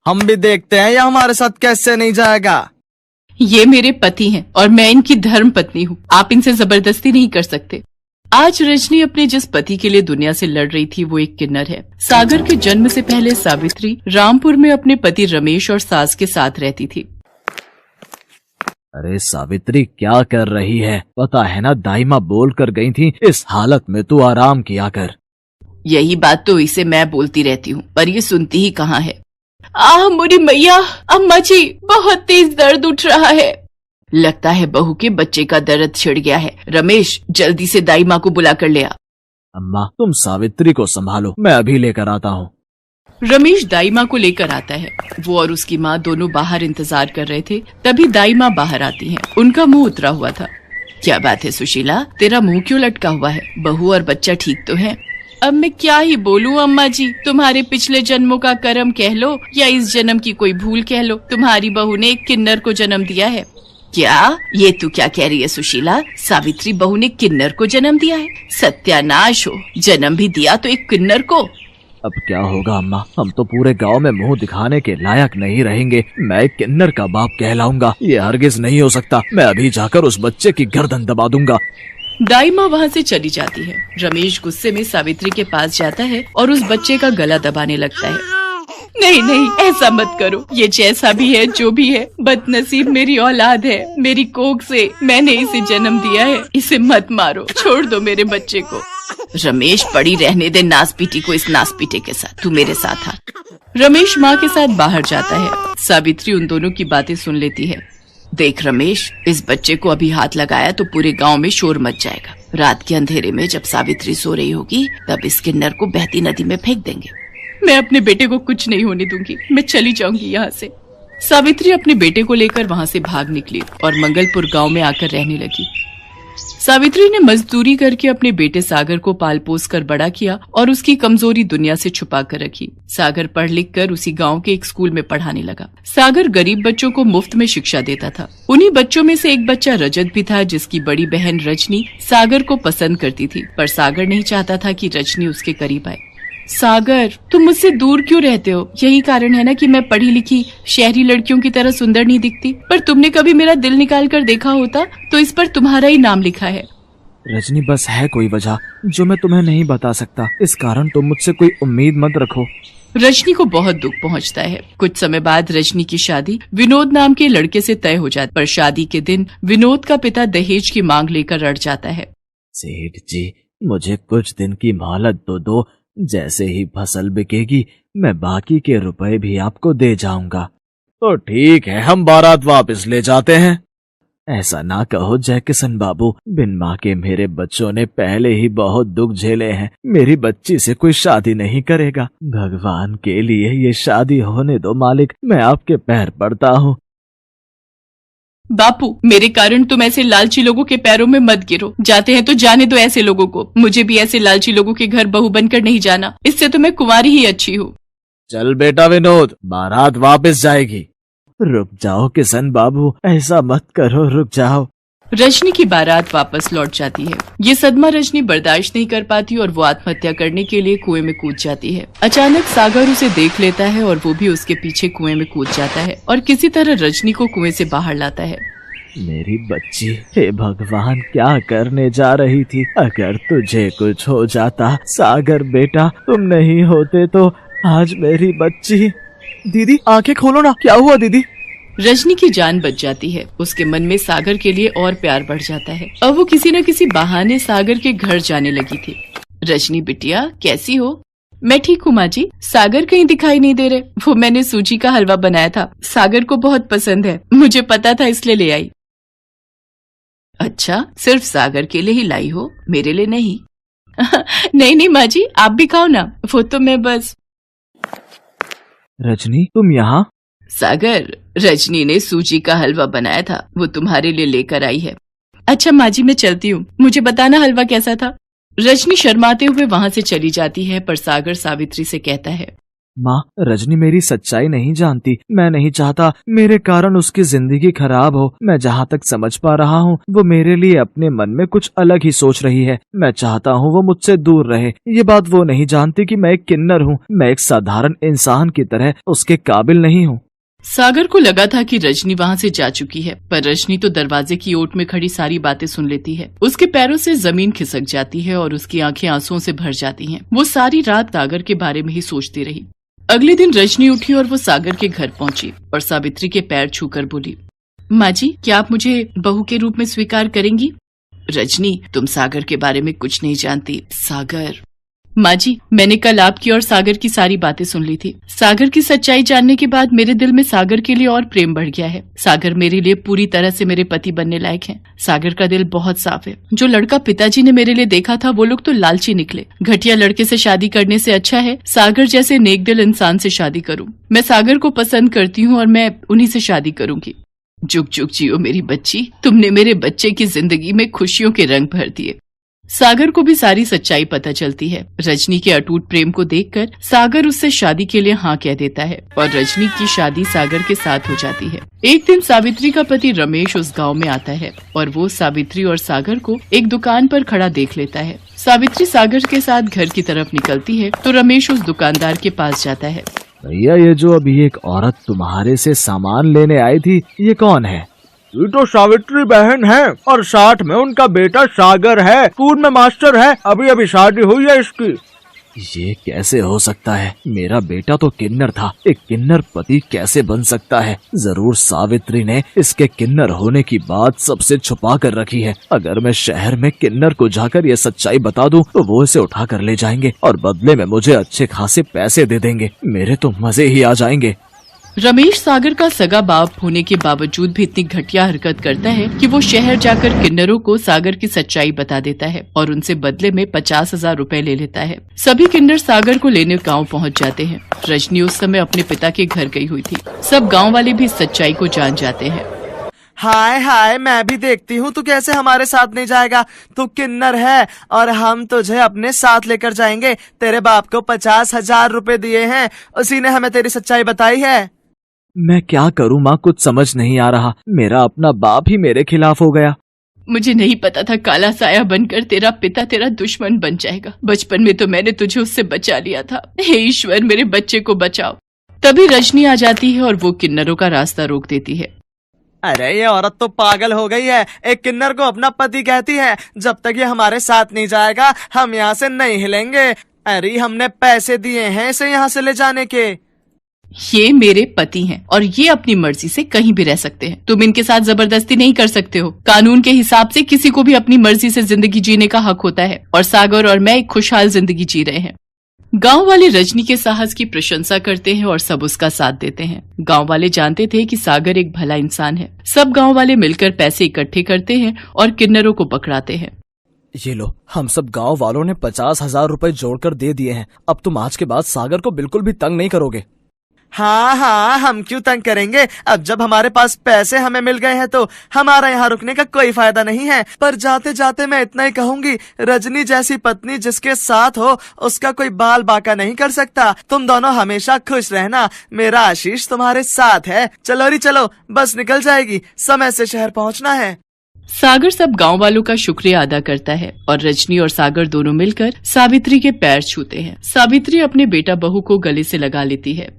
हम भी देखते हैं ये हमारे साथ कैसे नहीं जाएगा। ये मेरे पति हैं और मैं इनकी धर्म पत्नी हूँ। आप इनसे जबरदस्ती नहीं कर सकते। आज रजनी अपने जिस पति के लिए दुनिया से लड़ रही थी वो एक किन्नर है। सागर के जन्म से पहले सावित्री रामपुर में अपने पति रमेश और सास के साथ रहती थी। अरे सावित्री, क्या कर रही है? पता है ना, दाइमा बोल कर गई थी इस हालत में तू आराम किया कर। यही बात तो इसे मैं बोलती रहती हूँ, पर ये सुनती ही कहाँ है। मोरी मैया, अम्मा जी, बहुत तेज दर्द उठ रहा है। लगता है बहू के बच्चे का दर्द छिड़ गया है। रमेश, जल्दी से दाई माँ को बुला कर ले आ। अम्मा, तुम सावित्री को संभालो, मैं अभी लेकर आता हूँ। रमेश दाई माँ को लेकर आता है। वो और उसकी माँ दोनों बाहर इंतजार कर रहे थे। तभी दाई माँ बाहर आती हैं। उनका मुंह उतरा हुआ था। क्या बात है सुशीला, तेरा मुंह क्यों लटका हुआ है? बहू और बच्चा ठीक तो है? अब मैं क्या ही बोलूं अम्मा जी, तुम्हारे पिछले जन्मों का कर्म कह लो या इस जन्म की कोई भूल कह लो, तुम्हारी बहू ने एक किन्नर को जन्म दिया है। क्या? ये तू क्या कह रही है सुशीला? सावित्री बहू ने किन्नर को जन्म दिया है? सत्यानाश हो, जन्म भी दिया तो एक किन्नर को। अब क्या होगा अम्मा, हम तो पूरे गांव में मुंह दिखाने के लायक नहीं रहेंगे। मैं एक किन्नर का बाप कहलाऊंगा, ये हरगिज नहीं हो सकता। मैं अभी जाकर उस बच्चे की गर्दन दबा दूंगा। दाई माँ वहाँ से चली जाती है। रमेश गुस्से में सावित्री के पास जाता है और उस बच्चे का गला दबाने लगता है। नहीं नहीं, ऐसा मत करो। ये जैसा भी है, जो भी है, बदनसीब मेरी औलाद है। मेरी कोख से मैंने इसे जन्म दिया है। इसे मत मारो, छोड़ दो मेरे बच्चे को। रमेश, पड़ी रहने दे नासपीटी को इस नासपीटे के साथ। तू मेरे साथ आ। रमेश माँ के साथ बाहर जाता है। सावित्री उन दोनों की बातें सुन लेती है। देख रमेश, इस बच्चे को अभी हाथ लगाया तो पूरे गांव में शोर मच जाएगा। रात के अंधेरे में जब सावित्री सो रही होगी तब इस किन्नर को बहती नदी में फेंक देंगे। मैं अपने बेटे को कुछ नहीं होने दूंगी। मैं चली जाऊंगी यहाँ से। सावित्री अपने बेटे को लेकर वहाँ से भाग निकली और मंगलपुर गांव में आकर रहने लगी। सावित्री ने मजदूरी करके अपने बेटे सागर को पाल पोस कर बड़ा किया और उसकी कमजोरी दुनिया से छुपा कर रखी। सागर पढ़ लिख कर उसी गांव के एक स्कूल में पढ़ाने लगा। सागर गरीब बच्चों को मुफ्त में शिक्षा देता था। उन्हीं बच्चों में से एक बच्चा रजत भी था, जिसकी बड़ी बहन रजनी सागर को पसंद करती थी, पर सागर नहीं चाहता था कि रजनी उसके करीब आए। सागर, तुम मुझसे दूर क्यों रहते हो? यही कारण है ना कि मैं पढ़ी लिखी शहरी लड़कियों की तरह सुंदर नहीं दिखती। पर तुमने कभी मेरा दिल निकाल कर देखा होता तो इस पर तुम्हारा ही नाम लिखा है। रजनी, बस है कोई वजह जो मैं तुम्हें नहीं बता सकता। इस कारण तुम मुझसे कोई उम्मीद मत रखो। रजनी को बहुत दुख पहुंचता है। कुछ समय बाद रजनी की शादी विनोद नाम के लड़के से तय हो जाती, पर शादी के दिन विनोद का पिता दहेज की मांग लेकर अड़ जाता है। सेठ जी, मुझे कुछ दिन की मोहलत तो दो। जैसे ही फसल बिकेगी मैं बाकी के रुपए भी आपको दे जाऊंगा। तो ठीक है, हम बारात वापस ले जाते हैं। ऐसा ना कहो जयकिशन बाबू, बिन माँ के मेरे बच्चों ने पहले ही बहुत दुख झेले हैं। मेरी बच्ची से कोई शादी नहीं करेगा। भगवान के लिए ये शादी होने दो मालिक, मैं आपके पैर पड़ता हूँ। बापू, मेरे कारण तुम ऐसे लालची लोगों के पैरों में मत गिरो। जाते हैं तो जाने दो ऐसे लोगों को। मुझे भी ऐसे लालची लोगों के घर बहू बनकर नहीं जाना। इससे तो मैं कुंवारी ही अच्छी हूँ। चल बेटा विनोद, बारात वापस जाएगी। रुक जाओ किशन बाबू, ऐसा मत करो, रुक जाओ। रजनी की बारात वापस लौट जाती है। ये सदमा रजनी बर्दाश्त नहीं कर पाती और वो आत्महत्या करने के लिए कुएं में कूद जाती है। अचानक सागर उसे देख लेता है और वो भी उसके पीछे कुएं में कूद जाता है और किसी तरह रजनी को कुएं से बाहर लाता है। मेरी बच्ची, हे भगवान, क्या करने जा रही थी? अगर तुझे कुछ हो जाता। सागर बेटा, तुम नहीं होते तो आज मेरी बच्ची। दीदी, आंखें खोलो ना, क्या हुआ दीदी? रजनी की जान बच जाती है। उसके मन में सागर के लिए और प्यार बढ़ जाता है। अब वो किसी न किसी बहाने सागर के घर जाने लगी थी। रजनी बिटिया, कैसी हो? मैं ठीक हूँ माँ जी। सागर कहीं दिखाई नहीं दे रहे। वो मैंने सूजी का हलवा बनाया था, सागर को बहुत पसंद है। मुझे पता था इसलिए ले आई। अच्छा, सिर्फ सागर के लिए ही लाई हो, मेरे लिए नहीं? नहीं नहीं माँ जी, आप भी खाओ ना। वो तो मैं बस। रजनी, तुम यहाँ? सागर, रजनी ने सूजी का हलवा बनाया था, वो तुम्हारे लिए लेकर आई है। अच्छा माँ जी, मैं चलती हूँ। मुझे बताना हलवा कैसा था। रजनी शर्माते हुए वहाँ से चली जाती है, पर सागर सावित्री से कहता है, माँ, रजनी मेरी सच्चाई नहीं जानती। मैं नहीं चाहता मेरे कारण उसकी जिंदगी खराब हो। मैं जहाँ तक समझ पा रहा हूँ वो मेरे लिए अपने मन में कुछ अलग ही सोच रही है। मैं चाहता हूँ वो मुझसे दूर रहे। ये बात वो नहीं जानती कि मैं एक किन्नर हूँ। मैं एक साधारण इंसान की तरह उसके काबिल नहीं हूँ। सागर को लगा था कि रजनी वहाँ से जा चुकी है, पर रजनी तो दरवाजे की ओट में खड़ी सारी बातें सुन लेती है। उसके पैरों से जमीन खिसक जाती है और उसकी आंखें आंसुओं से भर जाती हैं। वो सारी रात सागर के बारे में ही सोचती रही। अगले दिन रजनी उठी और वो सागर के घर पहुंची और सावित्री के पैर छूकर बोली, माँ जी, क्या आप मुझे बहू के रूप में स्वीकार करेंगी? रजनी, तुम सागर के बारे में कुछ नहीं जानती। सागर, माँ जी, मैंने कल आपकी और सागर की सारी बातें सुन ली थी। सागर की सच्चाई जानने के बाद मेरे दिल में सागर के लिए और प्रेम बढ़ गया है। सागर मेरे लिए पूरी तरह से मेरे पति बनने लायक है। सागर का दिल बहुत साफ है। जो लड़का पिताजी ने मेरे लिए देखा था वो लोग तो लालची निकले। घटिया लड़के से शादी करने से अच्छा है सागर जैसे नेक दिल इंसान से शादी करूं। मैं सागर को पसंद करती हूँ और मैं उन्हीं से शादी करूंगी। जुग जुग जियो मेरी बच्ची, तुमने मेरे बच्चे की जिंदगी में खुशियों के रंग भर दिए। सागर को भी सारी सच्चाई पता चलती है। रजनी के अटूट प्रेम को देखकर सागर उससे शादी के लिए हाँ कह देता है और रजनी की शादी सागर के साथ हो जाती है। एक दिन सावित्री का पति रमेश उस गांव में आता है और वो सावित्री और सागर को एक दुकान पर खड़ा देख लेता है। सावित्री सागर के साथ घर की तरफ निकलती है तो रमेश उस दुकानदार के पास जाता है। भैया, ये जो अभी एक औरत तुम्हारे से सामान लेने आई थी, ये कौन है? ये तो सावित्री बहन है और साथ में उनका बेटा सागर है। स्कूल में मास्टर है। अभी अभी शादी हुई है इसकी। ये कैसे हो सकता है? मेरा बेटा तो किन्नर था। एक किन्नर पति कैसे बन सकता है? जरूर सावित्री ने इसके किन्नर होने की बात सबसे छुपा कर रखी है। अगर मैं शहर में किन्नर को जाकर ये सच्चाई बता दूं तो वो इसे उठा कर ले जाएंगे और बदले में मुझे अच्छे खासे पैसे दे देंगे। मेरे तो मजे ही आ जाएंगे। रमेश सागर का सगा बाप होने के बावजूद भी इतनी घटिया हरकत करता है कि वो शहर जाकर किन्नरों को सागर की सच्चाई बता देता है और उनसे बदले में 50,000 रुपए ले लेता है। सभी किन्नर सागर को लेने गांव पहुंच जाते हैं। रजनी उस समय अपने पिता के घर गई हुई थी। सब गांव वाले भी सच्चाई को जान जाते हैं। हाय हाय, मैं भी देखती हूँ तू कैसे हमारे साथ नहीं जाएगा। तू किन्नर है और हम तुझे अपने साथ लेकर जाएंगे। तेरे बाप को 50,000 रुपए दिए हैं, उसी ने हमें तेरी सच्चाई बताई है। मैं क्या करूँ माँ, कुछ समझ नहीं आ रहा। मेरा अपना बाप ही मेरे खिलाफ हो गया। मुझे नहीं पता था काला साया बनकर तेरा पिता तेरा दुश्मन बन जाएगा। बचपन में तो मैंने तुझे उससे बचा लिया था। हे ईश्वर, मेरे बच्चे को बचाओ। तभी रजनी आ जाती है और वो किन्नरों का रास्ता रोक देती है। अरे ये औरत तो पागल हो गई है। एक किन्नर को अपना पति कहती है। जब तक ये हमारे साथ नहीं जाएगा हम यहाँ से नहीं हिलेंगे। अरे हमने पैसे दिए हैं इसे यहाँ से ले जाने के। ये मेरे पति हैं और ये अपनी मर्जी से कहीं भी रह सकते हैं। तुम इनके साथ जबरदस्ती नहीं कर सकते हो। कानून के हिसाब से किसी को भी अपनी मर्जी से जिंदगी जीने का हक होता है और सागर और मैं एक खुशहाल जिंदगी जी रहे हैं। गांव वाले रजनी के साहस की प्रशंसा करते हैं और सब उसका साथ देते हैं। गांव वाले जानते थे कि सागर एक भला इंसान है। सब गांव वाले मिलकर पैसे इकट्ठे करते हैं और किन्नरों को पकड़ाते हैं। ये लो, हम सब गांव वालों ने 50,000 रुपए जोड़कर दे दिए हैं। अब तुम आज के बाद सागर को बिल्कुल भी तंग नहीं करोगे। हाँ हाँ, हम क्यों तंग करेंगे। अब जब हमारे पास पैसे हमें मिल गए हैं तो हमारा यहाँ रुकने का कोई फायदा नहीं है। पर जाते जाते मैं इतना ही कहूंगी, रजनी जैसी पत्नी जिसके साथ हो उसका कोई बाल बाका नहीं कर सकता। तुम दोनों हमेशा खुश रहना। मेरा आशीष तुम्हारे साथ है। चलो री चलो, बस निकल जाएगी। समय से शहर पहुँचना है। सागर सब गांव वालों का शुक्रिया अदा करता है और रजनी और सागर दोनों मिलकर सावित्री के पैर छूते हैं। सावित्री अपने बेटा बहू को गले से लगा लेती है